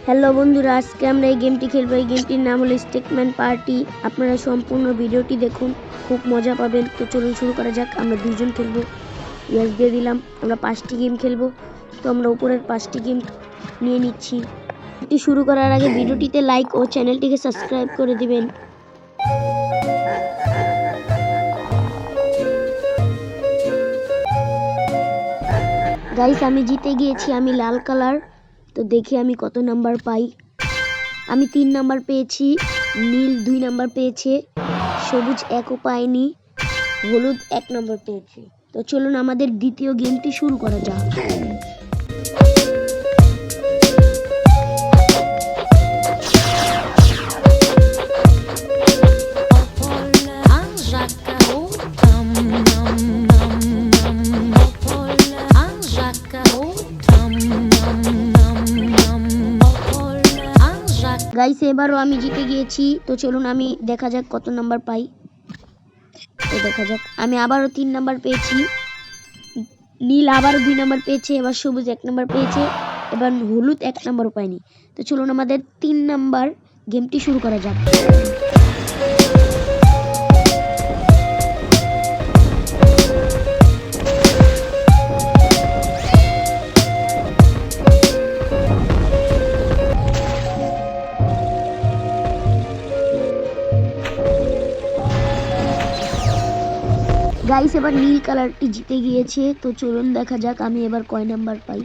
Hello বন্ধুরা, আজকে আমরা এই গেমটি খেলবো। এই গেমটির নাম হলো স্টেকম্যান পার্টি। আপনারা সম্পূর্ণ ভিডিওটি দেখুন, খুব মজা পাবেন। তো চলুন শুরু করা যাক। আমরা দুইজন খেলবো, ইয়েস দিয়ে দিলাম। আমরা 5টি গেম খেলবো, তো আমরা উপরের 5টি গেম নিয়ে নিচ্ছি। এটি শুরু করার আগে ভিডিওটিতে লাইক ও চ্যানেলটিকে সাবস্ক্রাইব করে দিবেন। গাইস, আমি জিতে গিয়েছি। আমি লাল কালার। তো দেখি আমি কত নাম্বার পাই। আমি 3 নাম্বার পেয়েছি, নীল 2 নাম্বার পেয়েছে, সবুজ 1ও পায়নি, হলুদ 1 নাম্বার পেয়েছে। তো চলুন আমাদের দ্বিতীয় গেমটি শুরু করা যাক। গাইস, এবারও আমি জিতে গিয়েছি। তো চলুন আমি দেখা যাক কত নাম্বার পাই। তো দেখা যাক, আমি আবারও 3 নাম্বার পেয়েছি, নীল আবারও 2 নাম্বার পেয়েছে, এবার সবুজ 1 নাম্বার পেয়েছে, এবার হলুদ 1 নাম্বারও পায়নি। তো চলুন আমাদের 3 নাম্বার গেমটি শুরু করা যাক। গাইস, এবার নীল কালারটি জিতে গিয়েছে। তো চলুন দেখা যাক আমি এবার কয় নাম্বার পাই।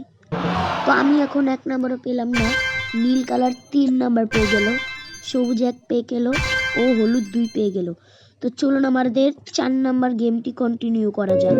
তো আমি এখন 1 নাম্বারও পেলাম না। নীল কালার 3 নাম্বার পেয়ে গেল, সবুজ 1 পেয়ে গেল ও হলুদ 2 পেয়ে গেল। তো চলুন আমাদের 4 নাম্বার গেমটি কন্টিনিউ করা যাক।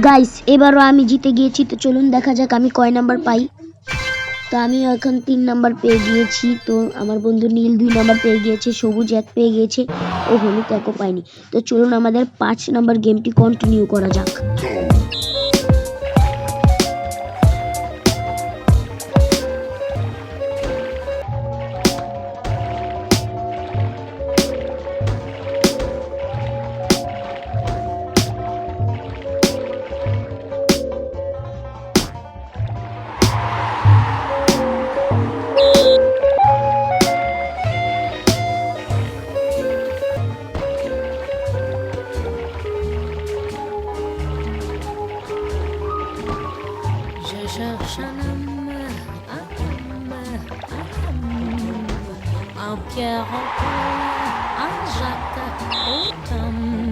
গাইস, এবারও আমি জিতে গিয়েছি। তো চলুন দেখা যাক আমি কয় নাম্বার পাই। তো আমি এখন 3 নাম্বার পেয়ে গিয়েছি। তো আমার বন্ধু নীল 2 নাম্বার পেয়ে গিয়েছে, সবুজ 1 পেয়ে গিয়েছে ও হলুদ 1ও পায়নি। তো চলুন আমাদের 5 নাম্বার গেমটি কন্টিনিউ করা যাক। Un Pierre en Paul, un Jacques automne.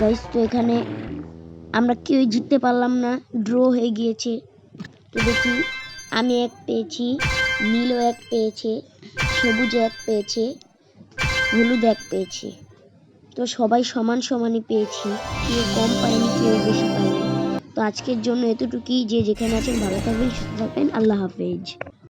Guys, তো এখানে আমরা কেউই জিততে পারলাম না, ড্র হয়ে গিয়েছে। তো দেখি, আমি 1 পেয়েছি, নীলও 1 পেয়েছে, সবুজ 1 পেয়েছে, হলুদ 1 পেয়েছে। তো সবাই সমান সমানই পেয়েছি, কেউ কম পায়নি, কেউ বেশি পায়নি। তো আজকের জন্য এতটুকুই। যে যেখানে আছেন ভালো থাকবেন, সুস্থ থাকবেন। আল্লাহ হাফেজ।